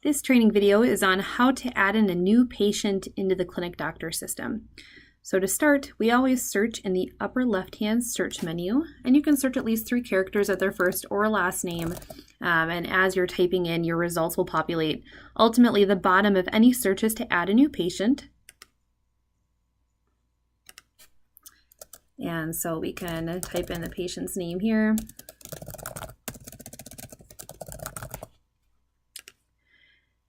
This training video is on how to add in a new patient into the ClinicDr system. So to start, we always search in the upper left-hand search menu, and you can search at least 3 characters at their first or last name, and as you're typing in, your results will populate. Ultimately, the bottom of any search is to add a new patient. And so we can type in the patient's name here.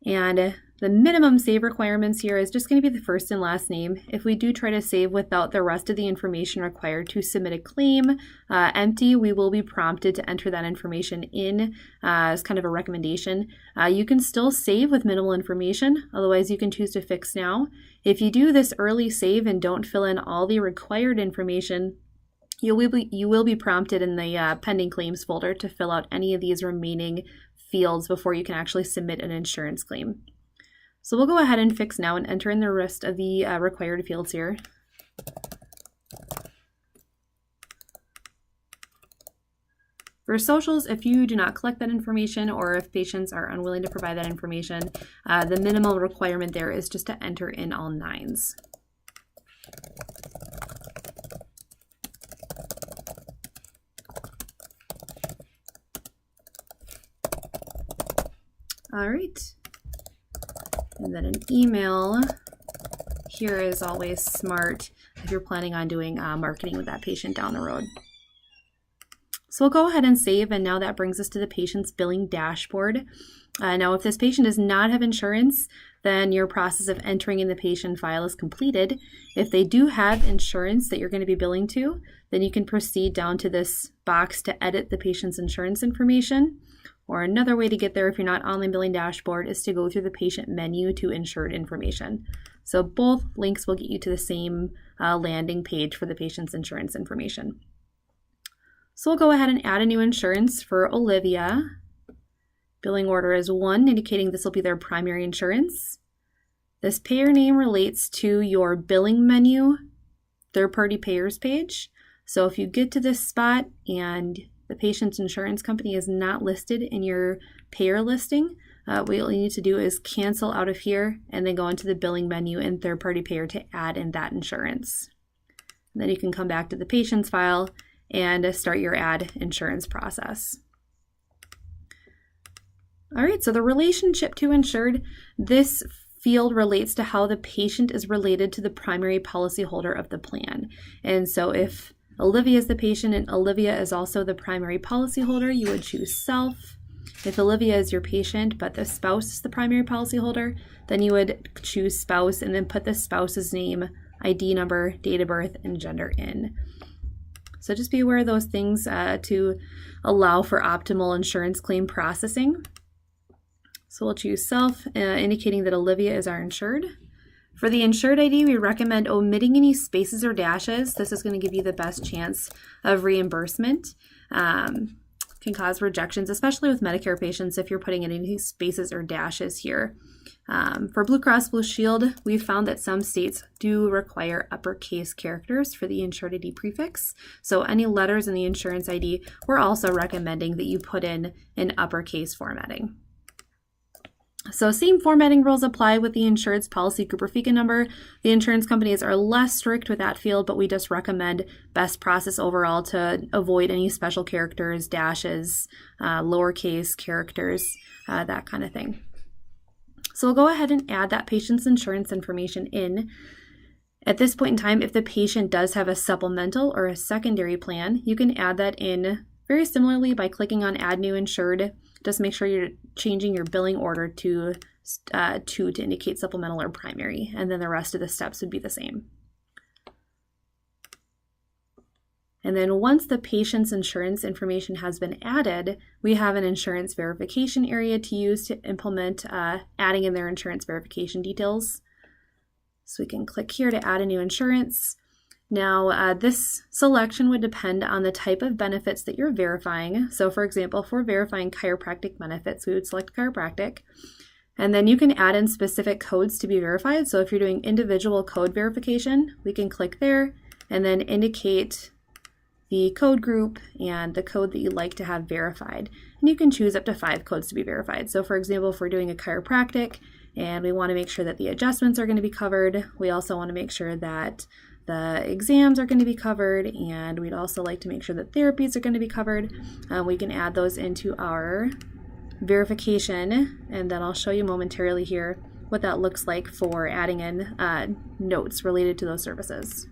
And the minimum save requirements here is just going to be the first and last name. If we do try to save without the rest of the information required to submit a claim empty, we will be prompted to enter that information in as kind of a recommendation. You can still save with minimal information, otherwise you can choose to fix now. If you do this early save and don't fill in all the required information, you will be prompted in the pending claims folder to fill out any of these remaining fields before you can actually submit an insurance claim. So we'll go ahead and fix now and enter in the rest of the required fields here. For socials, if you do not collect that information or if patients are unwilling to provide that information, the minimum requirement there is just to enter in all 9s. All right, and then an email here is always smart if you're planning on doing marketing with that patient down the road. So we'll go ahead and save, and now that brings us to the patient's billing dashboard. Now, if this patient does not have insurance, then your process of entering in the patient file is completed. If they do have insurance that you're going to be billing to, then you can proceed down to this box to edit the patient's insurance information. Or another way to get there if you're not on the billing dashboard is to go through the patient menu to insured information. So both links will get you to the same landing page for the patient's insurance information. So we'll go ahead and add a new insurance for Olivia. Billing order is 1, indicating this will be their primary insurance. This payer name relates to your billing menu, third-party payers page. So if you get to this spot and the patient's insurance company is not listed in your payer listing, what you'll need to do is cancel out of here and then go into the billing menu and third-party payer to add in that insurance. And then you can come back to the patient's file and start your add insurance process. All right, so the relationship to insured, this field relates to how the patient is related to the primary policyholder of the plan. And so if Olivia is the patient and Olivia is also the primary policyholder, you would choose self. If Olivia is your patient but the spouse is the primary policyholder, then you would choose spouse and then put the spouse's name, ID number, date of birth, and gender in. So just be aware of those things to allow for optimal insurance claim processing. So we'll choose self, indicating that Olivia is our insured. For the insured ID, we recommend omitting any spaces or dashes. This is going to give you the best chance of reimbursement. Can cause rejections, especially with Medicare patients if you're putting in any spaces or dashes here. For Blue Cross Blue Shield, we've found that some states do require uppercase characters for the insured ID prefix. So any letters in the insurance ID, we're also recommending that you put in uppercase formatting. So same formatting rules apply with the insured's policy group or FICA number. The insurance companies are less strict with that field, but we just recommend best process overall to avoid any special characters, dashes, lowercase characters, that kind of thing. So we'll go ahead and add that patient's insurance information in. At this point in time, if the patient does have a supplemental or a secondary plan, you can add that in very similarly by clicking on Add New Insured. Just make sure you're changing your billing order to indicate supplemental or primary, and then the rest of the steps would be the same. And then once the patient's insurance information has been added, we have an insurance verification area to use to implement adding in their insurance verification details. So we can click here to add a new insurance. Now, this selection would depend on the type of benefits that you're verifying. So for example, if we're verifying chiropractic benefits, we would select chiropractic. And then you can add in specific codes to be verified. So if you're doing individual code verification, we can click there and then indicate the code group and the code that you'd like to have verified. And you can choose up to 5 codes to be verified. So for example, if we're doing a chiropractic and we want to make sure that the adjustments are going to be covered, we also want to make sure that the exams are going to be covered, and we'd also like to make sure that therapies are going to be covered. We can add those into our verification, and then I'll show you momentarily here what that looks like for adding in notes related to those services.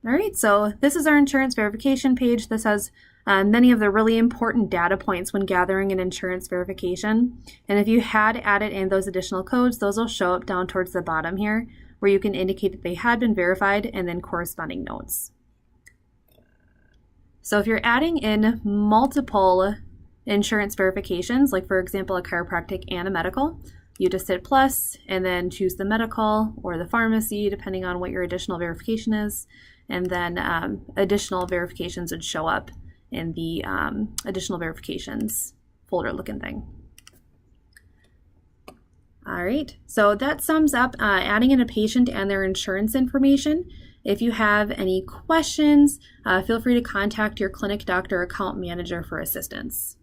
All right, so this is our insurance verification page. This has many of the really important data points when gathering an insurance verification. And if you had added in those additional codes, those will show up down towards the bottom here, where you can indicate that they had been verified and then corresponding notes. So if you're adding in multiple insurance verifications, like for example, a chiropractic and a medical, you just hit plus and then choose the medical or the pharmacy, depending on what your additional verification is. And then additional verifications would show up in the additional verifications folder looking thing. All right, so that sums up adding in a patient and their insurance information. If you have any questions, feel free to contact your clinic doctor account manager for assistance.